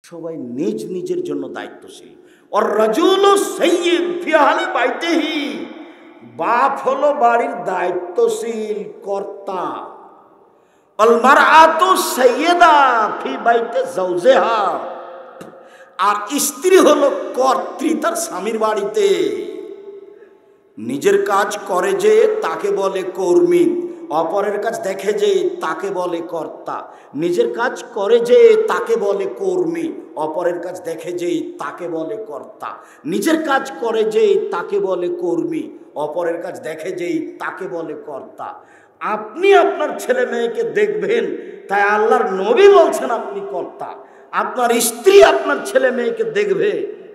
সবাই নিজ নিজের জন্য দায়িত্বশীল। আর রাজুলু সাইয়্যিদ ফি আহলি বাইতিহি, বাপ হলো বাড়ির দায়িত্বশীল কর্তা। আল মারআতু সাইয়্যিদা ফি বাইতি যাওজিহা, আর স্ত্রী হলো কর্ত্রী তার স্বামীর বাড়িতে। নিজের কাজ করে যে তাকে বলে কর্মী, অপরের কাজ দেখে যে তাকে বলে কর্তা। নিজের কাজ করে যে তাকে বলে কর্মী, অপরের কাজ দেখে যে তাকে বলে কর্তা। নিজের কাজ করে যে তাকে বলে কর্মী, অপরের কাজ দেখে যে তাকে বলে কর্তা। আপনি আপনার ছেলে মেয়েকে দেখবেন, তাই আল্লাহর নবী বলছেন আপনি কর্তা। আপনার স্ত্রী আপনার ছেলে মেয়েকে দেখবে,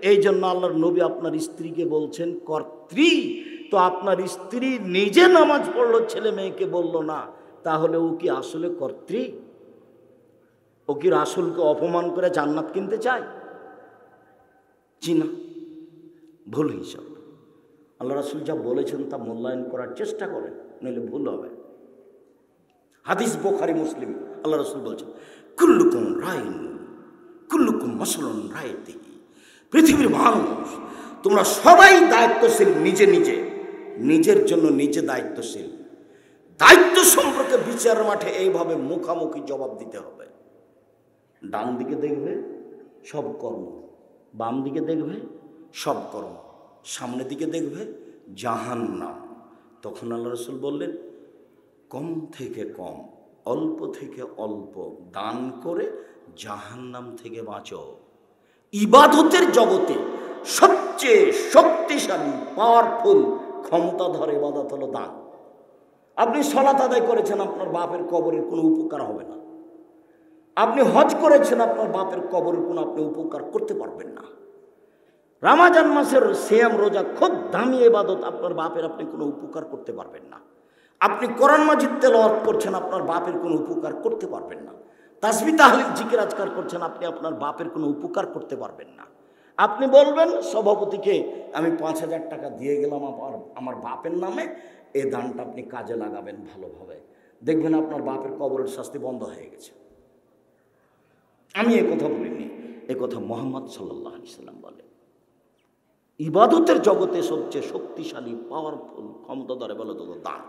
এই জন্য আল্লাহর নবী আপনার স্ত্রীকে বলছেন কর্ত্রী। তো আপনার স্ত্রী নিজে নামাজ পড়লো, ছেলে মেয়েকে বলল না, তাহলে ও কি আসলে কর্ত্রী? ও কি রাসূলকে অপমান করে জান্নাত কিনতে চায়? জি না, ভুল হিসাব। আল্লাহ রাসূল যা বলেছেন তা মূল্যায়ন করার চেষ্টা করেন, নইলে ভুল হবে। হাদিস বুখারী মুসলিম, আল্লাহ রাসূল বলছেন কুল্লুকুম রাইন কুল্লুকুম মাসউলুন রাইতিহি। পৃথিবীর মানুষ তোমরা সবাই দায়িত্বশীল, নিজে নিজে, নিজের জন্য নিজে দায়িত্বশীল। দায়িত্ব সম্পর্কে বিচার মাঠে এইভাবে মুখামুখি জবাব দিতে হবে। ডান দিকে দেখবে সব কর্ম, বাম দিকে দেখবে সব কর্ম, সামনের দিকে দেখবে জাহান্নাম। তখন আল্লাহ রাসূল বললেন কম থেকে কম, অল্প থেকে অল্প দান করে জাহান্নাম থেকে বাঁচো। ইবাদতের জগতে সবচেয়ে শক্তিশালী পাওয়ারফুল ক্ষমতাধর ইবাদত হলো দান। আপনি সালাত আদায় করেছেন, আপনার বাপের কবরের কোনো উপকার হবে না। আপনি হজ করেছেন, আপনার বাপের কবরের কোনো আপনি উপকার করতে পারবেন না। রমজান মাসের সিয়াম রোজা খুব দামি ইবাদত, আপনার বাপের আপনি কোনো উপকার করতে পারবেন না। আপনি কোরআন মাজিদ তেলাওয়াত করছেন, আপনার বাপের কোনো উপকার করতে পারবেন না। তাসবিহ তাহলিল জিকির আজকার করছেন, আপনি আপনার বাপের কোনো উপকার করতে পারবেন না। আপনি বলবেন সভাপতিকে আমি 5,000 টাকা দিয়ে গেলাম আমার বাপের নামে, এই দানটা আপনি কাজে লাগাবেন ভালোভাবে, দেখবেন আপনার বাপের কবরের শাস্তি বন্ধ হয়ে গেছে। আমি এ কথা বলিনি, এ কথা মুহাম্মদ সাল্লাল্লাহু আলাইহি সাল্লাম বলে। ইবাদতের জগতে সবচেয়ে শক্তিশালী পাওয়ারফুল ক্ষমতাধর বলে তো দান।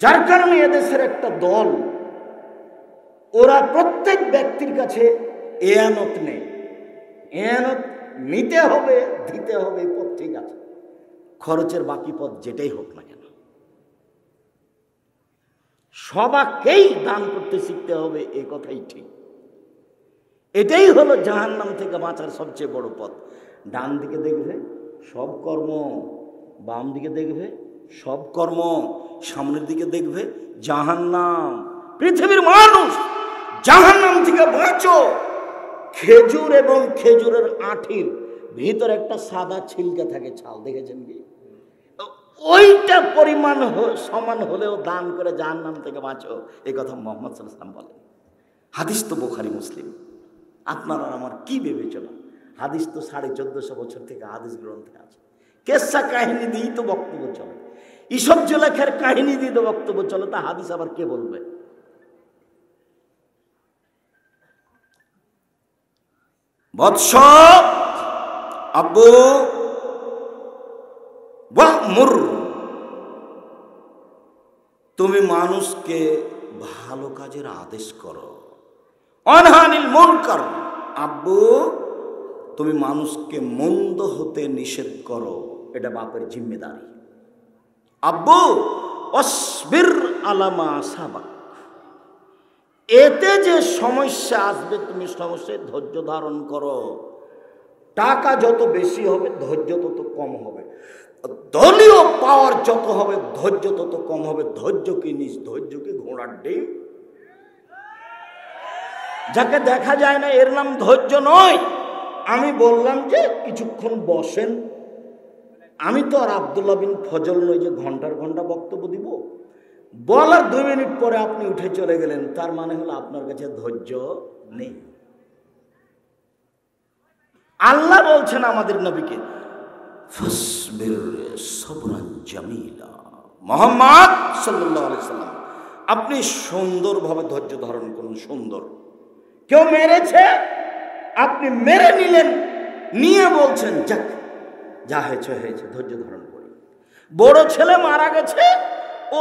যার কারণে এদেশের একটা দল, ওরা প্রত্যেক ব্যক্তির কাছে এয়ানত নেই। এয়ানত নিতে হবে, দিতে হবে, পথ ঠিক আছে, খরচের বাকি পথ যেটাই হোক না কেন সবাইকেই দান করতে শিখতে হবে, এ কথাই ঠিক। এটাই হলো জাহান্নাম থেকে বাঁচার সবচেয়ে বড় পথ। ডান দিকে দেখবে সব কর্ম, বাম দিকে দেখবে সব কর্ম, সামনের দিকে দেখবে জাহান্নাম। পৃথিবীর মানুষ জাহান্নাম থেকে বাঁচো। খেজুর এবং খেজুরের আঠির ভিতরে একটা সাদা ছিলকা থাকে, ছাল, দেখেছেন কি? ওইটা পরিমাণ সমান হলেও দান করে জাহান্নাম থেকে বাঁচো, এই কথা মুহাম্মদ সাল্লাল্লাহু আলাইহি ওয়াসাল্লাম বলেন। হাদিস তো বুখারী মুসলিম। আপনার আর আমার কি বিবেচনা? হাদিস তো 1450 বছর থেকে হাদিস গ্রন্থে আছে। কেসা কাহিনী দিয়েই তো বক্তব্য চলে, ঈসব জুলেখার কাহিনী দিয়ে তো বক্তব্য চলে, তা হাদিস আবার কে বলবে? বৎস আব্বু ওয়া'মুর, তুমি মানুষকে ভালো কাজের আদেশ করো। অনহানিল মুনকার, আব্বু তুমি মানুষকে মন্দ হতে নিষেধ করো, এটা বাপের জিম্মেদারি। আব্বু অসবির আলামা সাবাক, এতে যে সমস্যা আসবে তুমি সমস্যায় ধৈর্য ধারণ করো। টাকা যত বেশি হবে ধৈর্য তত কম হবে, দলীয় পাওয়ার যত হবে ধৈর্য তত কম হবে। ধৈর্য কি নিজ, ধৈর্য কি ঘোড়ার ডিম? যাকে দেখা যায় না এর নাম ধৈর্য নয়। আমি বললাম যে কিছুক্ষণ বসেন, আমি তো আর আব্দুল্লাহ বিন ফজল নই যে ঘন্টার ঘন্টা বক্তব্য দিব। বলার 2 মিনিট পরে আপনি উঠে চলে গেলেন, তার মানে হলো আপনার কাছে ধৈর্য নেই। আল্লাহ বলছেন আমাদের নবীকে ফাসবির সাবরান জামিলা, মুহাম্মদ সাল্লাল্লাহু আলাইহি সাল্লাম আপনি সুন্দরভাবে ধৈর্য ধারণ করুন। সুন্দর, কেউ মেরেছে আপনি মেরে নিলেন, নিয়ে বলছেন যাক যা হয়েছে হয়েছে, ধৈর্য ধারণ করি। বড় ছেলে মারা গেছে,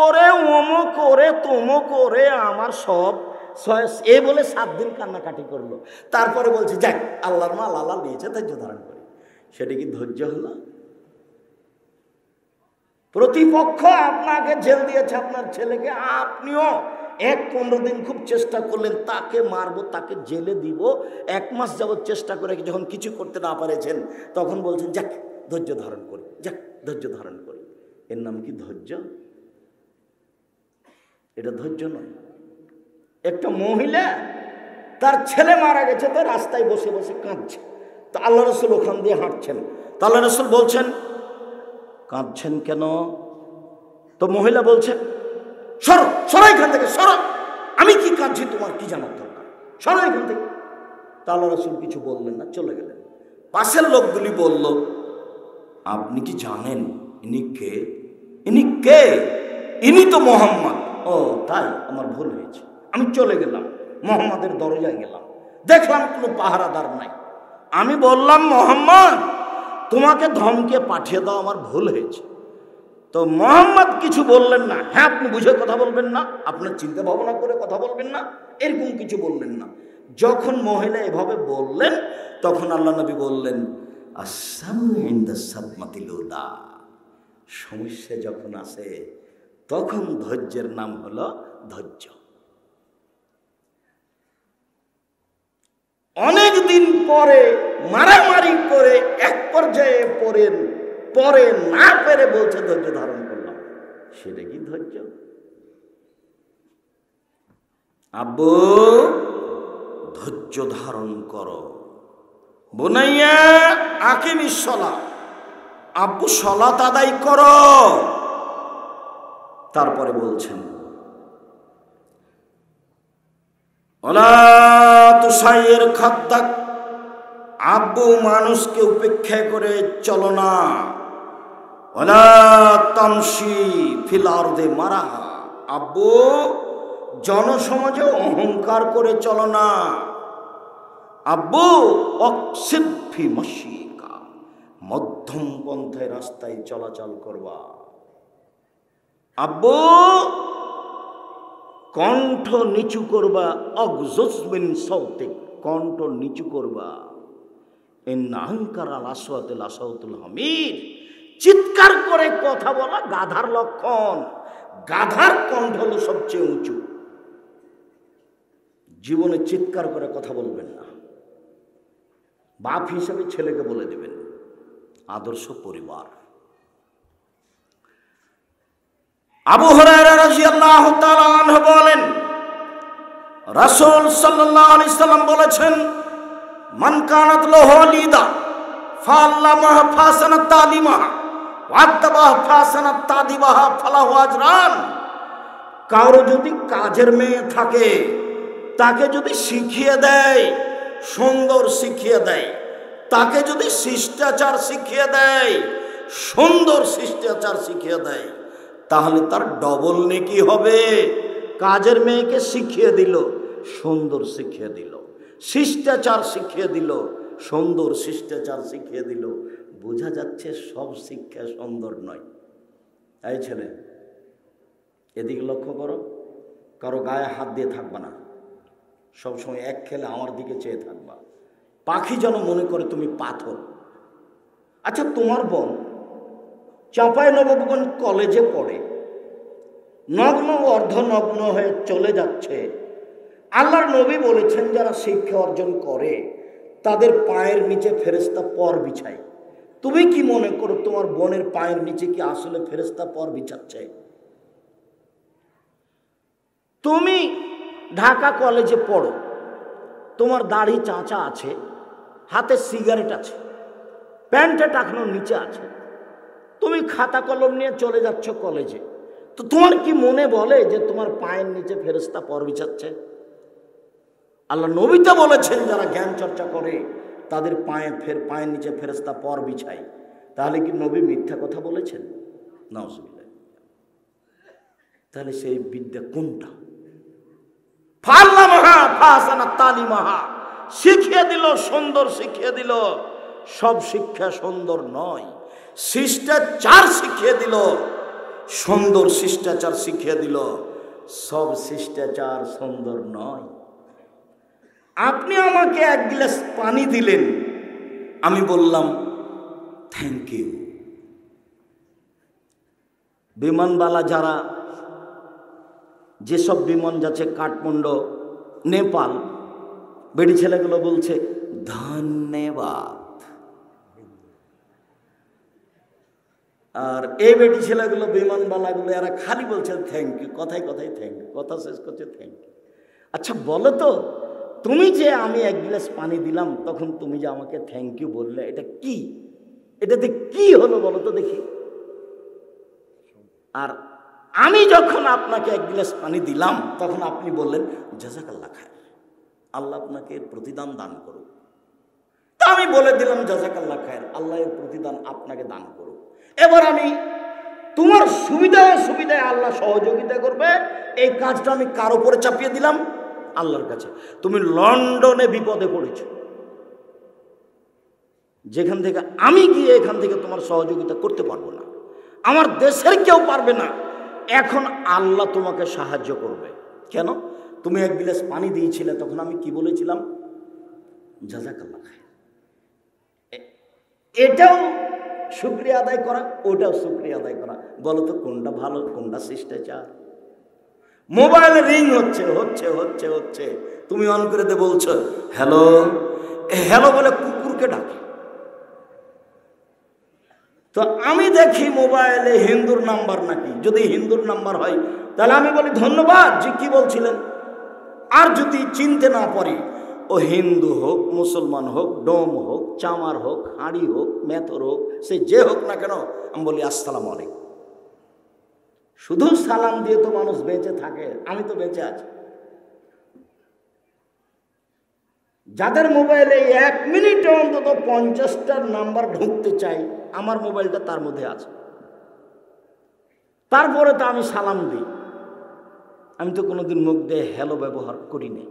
ওরে ওমো করে তোমো করে আমার সব এ বলে 7 দিন কান্নাকাটি করলো। তারপরে বলছে যাক আল্লাহর মাল আল্লাহ নিয়েছে, ধৈর্য ধারণ করি। সেটা কি ধৈর্য হলো? প্রতিপক্ষ আপনাকে জেল দিয়েছে, আপনার ছেলেকে, আপনিও 15 দিন খুব চেষ্টা করলেন তাকে মারবো, তাকে জেলে দিব। 1 মাস যাবৎ চেষ্টা করে যখন কিছু করতে না পারেছেন, তখন বলছেন যাক ধৈর্য ধারণ করি, যাক ধৈর্য ধারণ করি। এর নাম কি ধৈর্য? এটা ধৈর্য নয়। একটা মহিলা, তার ছেলে মারা গেছে, তো রাস্তায় বসে বসে কাঁদছে। তো আল্লাহ রসুল ওখান দিয়ে হাঁটছেন, তো আল্লাহ রসুল বলছেন কাঁদছেন কেন? তো মহিলা বলছে সরো সরো এখান থেকে, সরো, আমি কি কাঁদছি তোমার কি জানার দরকার, সরো এখান থেকে। তা আল্লাহ রসুল কিছু বললেন না, চলে গেলেন। পাশের লোকগুলি বলল আপনি কি জানেন ইনি কে? ইনি কে? ইনি তো মোহাম্মদ। ও তাই, আমার ভুল হয়েছে। আমি চলে গেলাম, মোহাম্মদের দরজায় গেলাম, দেখলাম কোনো পাহারাদার নাই। আমি বললাম মোহাম্মদ তোমাকে ধমকে পাঠিয়ে দাও, আমার ভুল হয়েছে। তো মোহাম্মদ কিছু বললেন না। হ্যাঁ আপনি বুঝে কথা বলবেন না, আপনার চিন্তা ভাবনা করে কথা বলবেন না, এরকম কিছু বললেন না। যখন মহিলা এভাবে বললেন, তখন আল্লাহ নবী বললেন সমস্যা যখন আসে তখন ধৈর্যের নাম হলো ধৈর্য। অনেক দিন পরে মারামারি করে এক পর্যায়ে পরে না পেরে বলছে ধৈর্য ধারণ করলাম, সেটা কি ধৈর্য? আব্বু ধৈর্য ধারণ করো, বুনাইয়া আকিমিস সালাত, আব্বু সালাত আদায় করো। তারপরে বলছেন ওলা তুসাইয়ের খাদ্দাক, আব্বু মানুষকে উপেক্ষা করে চলো না। ওলা তামশি ফিল আরদে মারাহা, আব্বু জনসমাজে অহংকার করে চলো না। আব্বু অকসিদ ফি মাশিকা, মধ্যম পন্থায় রাস্তায় চলাচল করবা। আব্বু কণ্ঠ নিচু করবা, অগজমিন সৌতিক, কণ্ঠ নিচু করবা। হামির, চিৎকার করে কথা বলা গাধার লক্ষণ। গাধার কণ্ঠ হলো সবচেয়ে উঁচু। জীবনে চিৎকার করে কথা বলবেন না। বাপ হিসেবে ছেলেকে বলে দেবেন। আদর্শ পরিবার। আবু হুরায়রা রাদিয়াল্লাহু তাআলা আনহু বলেন রাসূল সাল্লাল্লাহু আলাইহি সাল্লাম বলেছেন মান কানাত লাহু লিদা ফাআল্লামাহা ফাসানাত তালিমাহা ওয়া আদাবাহা ফাসানাত তাদিবাহা ফালাহু আজরান। কারো যদি কাজের মেয়ে থাকে, তাকে যদি শিখিয়ে দেয়, সুন্দর শিখিয়ে দেয়, তাকে যদি শিষ্টাচার শিখিয়ে দেয়, সুন্দর শিষ্টাচার শিখিয়ে দেয়, তাহলে তার ডবল নেকি হবে। কাজের মেয়েকে শিখিয়ে দিল, সুন্দর শিখিয়ে দিল, শিষ্টাচার শিখিয়ে দিল, সুন্দর শিষ্টাচার শিখিয়ে দিল। বোঝা যাচ্ছে সব শিক্ষা সুন্দর নয়। এই ছেলে এদিকে লক্ষ্য করো, কারো গায়ে হাত দিয়ে থাকবা না, সবসময় এক খেলে আমার দিকে চেয়ে থাকবা। পাখি যেন মনে করে তুমি পাথর। আচ্ছা তোমার বোন চাঁপাইনবাবগঞ্জ কলেজে পড়ে, নগ্ন অর্ধনগ্ন হয়ে চলে যাচ্ছে। আল্লাহর নবী বলেছেন যারা শিক্ষা অর্জন করে তাদের পায়ের নিচে ফেরেশতা পর বিছায়। তুমি কি মনে করো তোমার বোনের পায়ের নিচে কি আসলে ফেরেশতা পর বিছাচ্ছে? তুমি ঢাকা কলেজে পড়ো, তোমার দাড়ি চাঁচা আছে, হাতে সিগারেট আছে, প্যান্টে টাকানোর নিচে আছে, তুমি খাতা কলম নিয়ে চলে যাচ্ছ কলেজে, তো তোমার কি মনে বলে যে তোমার পায়ের নিচে ফেরেশতা পর বিছাচ্ছে? আল্লাহ নবী তো বলেছেন যারা জ্ঞান চর্চা করে তাদের পায়ের নিচে ফেরেশতা পর বিছায়। তাহলে কি নবী মিথ্যা কথা বলেছেন? নাউজুবিল্লাহ। তাহলে সেই বিদ্যা কোনটা? ফাল্লামাহা ফাসানাত তালিমাহা, শিখিয়ে দিল, সুন্দর শিখিয়ে দিল। সব শিক্ষা সুন্দর নয়, শিষ্টাচার শিখিয়ে দিল, সুন্দর শিষ্টাচার শিখিয়ে দিল। সব শিষ্টাচার সুন্দর নয়। আপনি আমাকে এক গ্লাস পানি দিলেন, আমি বললাম থ্যাংক ইউ। বিমানবালা যারা, যেসব বিমান যাচ্ছে কাঠমান্ডু, নেপাল, বেটি ছেলেগুলো বলছে ধন্যবাদ, আর এই বেটি ছেলেগুলো বিমানবালাগুলো এরা খালি বলছে থ্যাংক ইউ, কথায় কথায় থ্যাংক ইউ, কথা শেষ করছে থ্যাংক ইউ। আচ্ছা বলো তো, তুমি যে আমি এক গ্লাস পানি দিলাম তখন তুমি যে আমাকে থ্যাংক ইউ বললে, এটা কি? এটাতে কি হলো বলো তো দেখি। আর আমি যখন আপনাকে এক গ্লাস পানি দিলাম তখন আপনি বললেন জাযাকাল্লাহ খায়র, আল্লাহ আপনাকে এর প্রতিদান দান করুক। তা আমি বলে দিলাম জাযাকাল্লাহ খায়র, আল্লাহ এর প্রতিদান আপনাকে দান করুক। এবার আমি তোমার সুবিধায় সুবিধায় আল্লাহ সহযোগিতা করবে, এই কাজটা আমি কার উপরে চাপিয়ে দিলাম? আল্লাহর কাছে। তুমি লন্ডনে বিপদে পড়েছ, যেখান থেকে আমি গিয়ে এখান থেকে তোমার সহযোগিতা করতে পারবো না, আমার দেশের কেউ পারবে না। এখন আল্লাহ তোমাকে সাহায্য করবে। কেন? তুমি এক গ্লাস পানি দিয়েছিলে, তখন আমি কি বলেছিলাম? জাযাকাল্লাহ খায়র। এটাও শুকরিয়া আদায় করা, ওটাও শুকরিয়া আদায় করা। বলো তো কোনটা ভালো, কোনটা শিষ্টাচার? মোবাইলে রিং হচ্ছে হচ্ছে হচ্ছে হচ্ছে, তুমি অন করে দে, বলছো হ্যালো হ্যালো বলে কুকুরকে ডাকে। তো আমি দেখি মোবাইলে হিন্দুর নাম্বার নাকি, যদি হিন্দুর নাম্বার হয় তাহলে আমি বলি ধন্যবাদ জি, কি বলছিলেন। আর যদি চিনতে না পারি, ও হিন্দু হোক, মুসলমান হোক, ডোম হোক, চামার হোক, হাঁড়ি হোক, মেথর হোক, সে যে হোক না কেন, আমি বলি আসসালামু আলাইকুম। শুধু সালাম দিয়ে তো মানুষ বেঁচে থাকে? আমি তো বেঁচে আছি। যাদের মোবাইলে 1 মিনিটে অন্তত 50টার নাম্বার ঢুকতে চাই, আমার মোবাইলটা তার মধ্যে আছে। তারপরে তো আমি সালাম দিই। আমি তো কোনোদিন মুখ দিয়ে হ্যালো ব্যবহার করি না।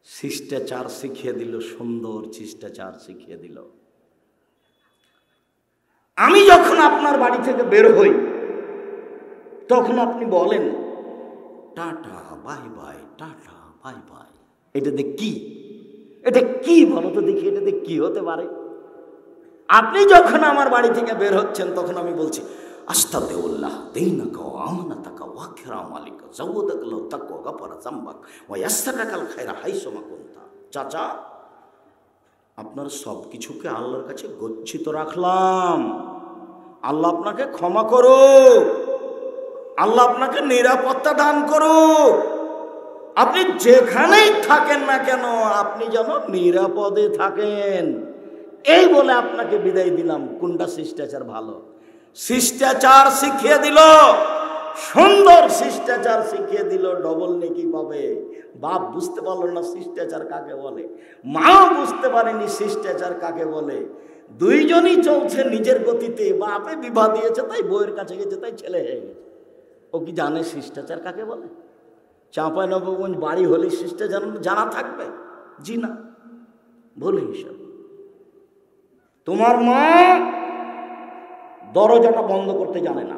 শিষ্টাচার শিখিয়ে দিল, সুন্দর শিষ্টাচার শিখিয়ে দিল। আমি যখন আপনার বাড়ি থেকে বের হই তখন আপনি বলেন tata bye bye, tata bye bye. এটাতে কি? এটা কি বলো তো দেখি, এটাতে কি হতে পারে? আপনি যখন আমার বাড়ি থেকে বের হচ্ছেন তখন আমি বলছি আস্তাগফিরুল্লাহ দীনাকা ওয়া আমানাতাকা ওয়া কিরামালিকা যাওয়াদাকা লাউ তাকওয়া গাফারা যামবাক ওয়া ইয়াসসাকাকাল খায়রা হাইসুমা কুনতা। চাচা, আপনার সব কিছুকে আল্লাহর কাছে গচ্ছিত রাখলাম, আল্লাহ আপনাকে ক্ষমা করুক, আল্লাহ আপনাকে নিরাপত্তা দান করুক। আপনি যেখানেই থাকেন না কেন, আপনি যেন নিরাপদে থাকেন, এই বলে আপনাকে বিদায় দিলাম। কোনটা শিষ্টাচার ভালো? শিষ্টাচার শিখিয়ে দিল, সুন্দর শিষ্টাচার শিখিয়ে দিল, ডবল নেকি পাবে। বাপ বুঝতে পারলো না শিষ্টাচার কাকে বলে, মাও বুঝতে পারেনি শিষ্টাচার কাকে বলে। দুইজনই চলছে নিজের গতিতে। বাপে বিবাহ দিয়েছে তাই বউয়ের কাছে গেছে, তাই ছেলে হয়ে গেছে। ও কি জানে শিষ্টাচার কাকে বলে? চাঁপাইনবাবগঞ্জ বাড়ি হলে শিষ্টাচার জানা থাকবে? জি না, ভুল হিসাব। তোমার মা দরজাটা বন্ধ করতে জানে না,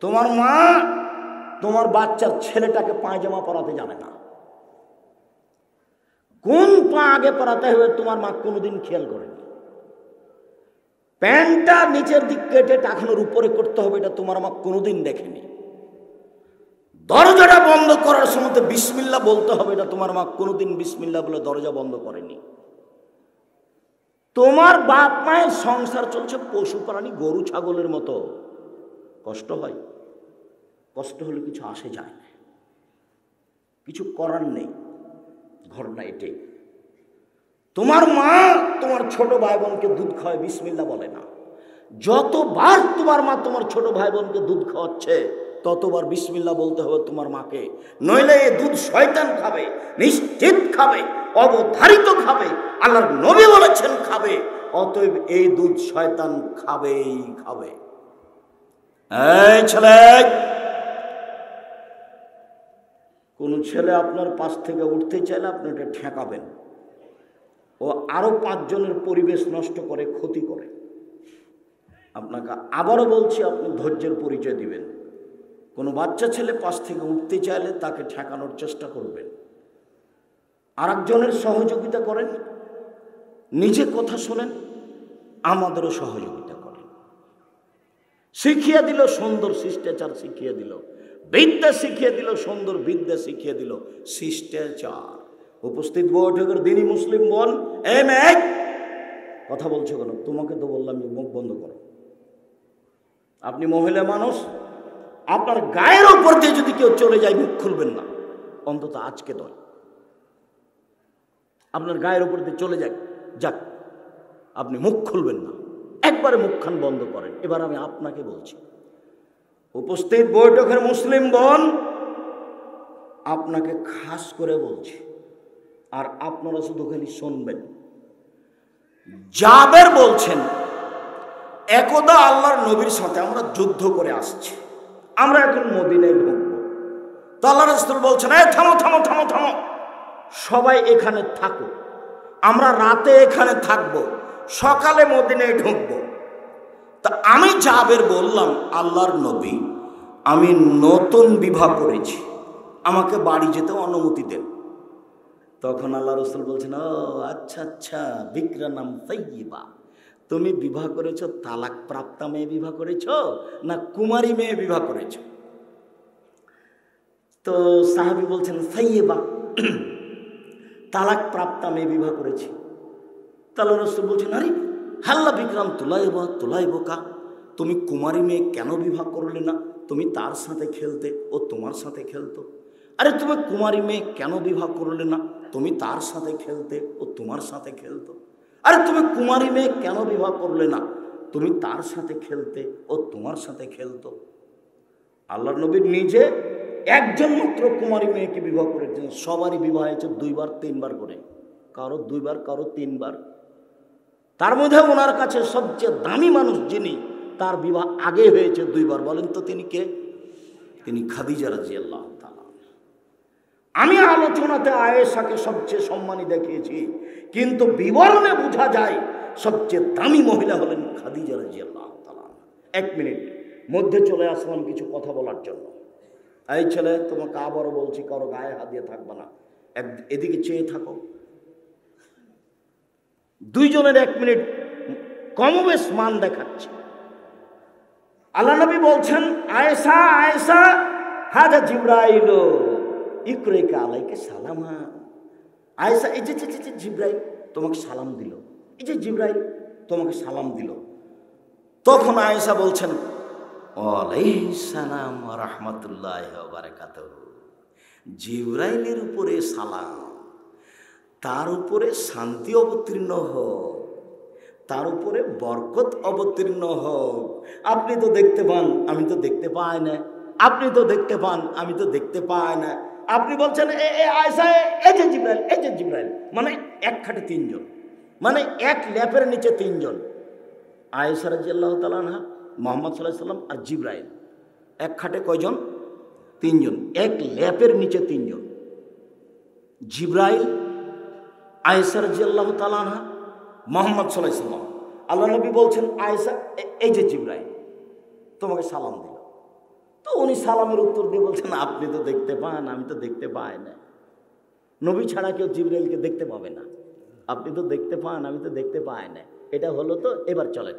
তোমার মা তোমার বাচ্চার ছেলেটাকে পায়জামা পরাতে জানে না, কোন পা আগে পরাতে হবে তোমার মা কোনোদিন খেয়াল করেনি। প্যান্টটা নিচের দিক কেটে টাকানোর উপরে করতে হবে, এটা তোমার মা কোনোদিন দেখেনি। দরজাটা বন্ধ করার সময় বিসমিল্লাহ বলতে হবে, এটা তোমার মা কোনোদিন বিসমিল্লাহ বলে দরজা বন্ধ করেনি। তোমার বাপ মায়ের সংসার চলছে পশু প্রাণী, গরু ছাগলের মতো। কষ্ট হয়, কষ্ট হলে কিছু আসে যায় না, কিছু করার নেই, ঘটনা এটাই। তোমার মা তোমার ছোট ভাই বোনকে দুধ খাওয়ায়, বিসমিল্লাহ বলে না। যতবার তোমার মা তোমার ছোট ভাই বোনকে দুধ খাওয়াচ্ছে ততবার বিসমিল্লাহ বলতে হবে তোমার মাকে, নইলে এই দুধ শয়তান খাবে, নিশ্চিত খাবে, অবধারিত খাবে, আল্লাহর নবী বলেছেন খাবে। অতএব এই দুধ শয়তান খাবেই খাবে। এই ছেলে, কোনো ছেলে আপনার পাশ থেকে উঠতে চাইলে আপনি ওটা ঠেকাবেন, ও আরও 5 জনের পরিবেশ নষ্ট করে, ক্ষতি করে। আপনাকে আবারও বলছি, আপনি ধৈর্যের পরিচয় দিবেন। কোনো বাচ্চা ছেলে পাশ থেকে উঠতে চাইলে তাকে ঠেকানোর চেষ্টা করবেন, আরেকজনের সহযোগিতা করেন, নিজে কথা শোনেন, আমাদেরও সহযোগিতা করেন। শিখিয়ে দিল সুন্দর শিষ্টাচার, শিখিয়ে দিল বিদ্যা, শিখিয়ে দিল সুন্দর বিদ্যা, শিখিয়ে দিল শিষ্টাচার। উপস্থিত বৈঠকের দিনই মুসলিম বোন, এই মেয়ে কথা বলছো কেন? তোমাকে তো বললাম মুখ বন্ধ করো। আপনি মহিলা মানুষ, আপনার গায়ের ওপর দিয়ে যদি কেউ চলে যায় মুখ খুলবেন না, অন্তত আজকে নয়। আপনার গায়ের ওপর দিয়ে চলে যাক, আপনি মুখ খুলবেন না, একবারে মুখখান বন্ধ করেন। এবার আমি আপনাকে বলছি, উপস্থিত বৈঠকের মুসলিম বোন, আপনাকে খাস করে বলছি, আর আপনারা শুধু খালি শুনবেন। জাবের বলছেন, একদা আল্লাহর নবীর সাথে আমরা যুদ্ধ করে আসছি, আমরা এখন মদিনায় ঢুকবো। তো আল্লাহ রাসূল বলছেন, এই থামো থামো থামো থামো, সবাই এখানে থাকো, আমরা রাতে এখানে থাকবো, সকালে মদিনায় ঢুকবো। তা আমি জাবের বললাম, আল্লাহর নবী, আমি নতুন বিবাহ করেছি, আমাকে বাড়ি যেতে অনুমতি দেন। তখন আল্লাহ রাসূল বলছেন, ও আচ্ছা আচ্ছা, বিক্রা নাম তাইয়্যিবা, তুমি বিবাহ করেছো তালাক প্রাপ্তা মেয়ে বিবাহ করেছো না কুমারী মেয়ে বিবাহ করেছো? তো সাহাবী বলছেন, তাইয়্যিবা, তালাক প্রাপ্তা মেয়ে বিবাহ করেছি। আল্লাহ রাসূল বলছেন, আরে হাল্লা বিক্রাম তুলাইবকা, তুমি কুমারী মেয়ে কেন বিবাহ করলে না? তুমি তার সাথে খেলতে, ও তোমার সাথে খেলতো। আরে তুমি কুমারী মেয়ে কেন বিবাহ করলে না? তুমি তার সাথে খেলতে, ও তোমার সাথে খেলতো। আরে তুমি কুমারী মেয়ে কেন বিবাহ করলে না? তুমি তার সাথে খেলতে, ও তোমার সাথে খেলতো। আল্লাহর নবী নিজে একজন মাত্র কুমারী মেয়েকে বিবাহ করেছেন, সবারই বিবাহ হয়েছে 2বার 3বার করে, কারো 2বার কারো 3বার। তার মধ্যে ওনার কাছে সবচেয়ে দামি মানুষ যিনি, তার বিবাহ আগে হয়েছে 2বার, বলেন তো তিনি কে? তিনি খাদিজা রাদিয়াল্লাহু তাআলা। আমি আলোচনাতে আয়েশাকে সবচেয়ে সম্মানী দেখিয়েছি, কিন্তু বিবরণে বোঝা যায় সবচেয়ে দামি মহিলা হলেন খাদিজা রাদিয়াল্লাহু তাআলা। 1 মিনিট মধ্যে চলে আসলাম কিছু কথা বলার জন্য। এই ছেলে, তোমাকে আবারও বলছি, কারো গায়ে হাত দিয়ে থাকবে না, এদিকে চেয়ে থাকো। 2 জনের 1 মিনিট কমবেশ মান দেখাচ্ছে। আল্লাহ নবী বলছেন, আয়েশা আয়েশা, হাজা জিবরাইল ইকরাইকা আলাইকা সালামা। আয়েশা, এই যে জিবরাইল তোমাকে সালাম দিল, এই যে জিবরাইল তোমাকে সালাম দিল। তখন আয়েশা বলছেন, ওয়ালাইহিস সালাম ওয়া রাহমাতুল্লাহি ওয়া বারাকাতুহু। জিবরাইলের উপরে সালাম, তার উপরে শান্তি অবতীর্ণ হোক, তার উপরে বরকত অবতীর্ণ হোক। আপনি তো দেখতে পান, আমি তো দেখতে পাই না, আপনি তো দেখতে পান, আমি তো দেখতে পাই না। আপনি বলছেন আয়েশা, এই যে জিবরাইল, এই যে জিবরাইল, মানে এক খাটে 3 জন, মানে এক ল্যাপের নিচে 3 জন। আয়েশা রাদিয়াল্লাহু তাআলা আনহা, মুহাম্মদ সাল্লাল্লাহু আলাইহি ওয়াসাল্লাম আর জিবরাইল, এক খাটে কয়জন? 3 জন, এক ল্যাপের নিচে 3 জন। জিবরাইল, আয়েশা রাদিয়াল্লাহু তাআলা আনহা, মুহাম্মদ সাল্লাল্লাহু আলাইহি ওয়াসাল্লাম। আল্লাহ নবী বলছেন, আয়েশা, এই যে জিবরাইল তোমাকে সালাম দিল। তো উনি সালামের উত্তর দিয়ে বলছেন, আপনি তো দেখতে পান, আমি তো দেখতে পাই না। নবী ছাড়া কেউ জিবরাইলকে দেখতে পাবে না। আপনি তো দেখতে পান, আমি তো দেখতে পাই না। এটা হলো তো। এবার চলেন,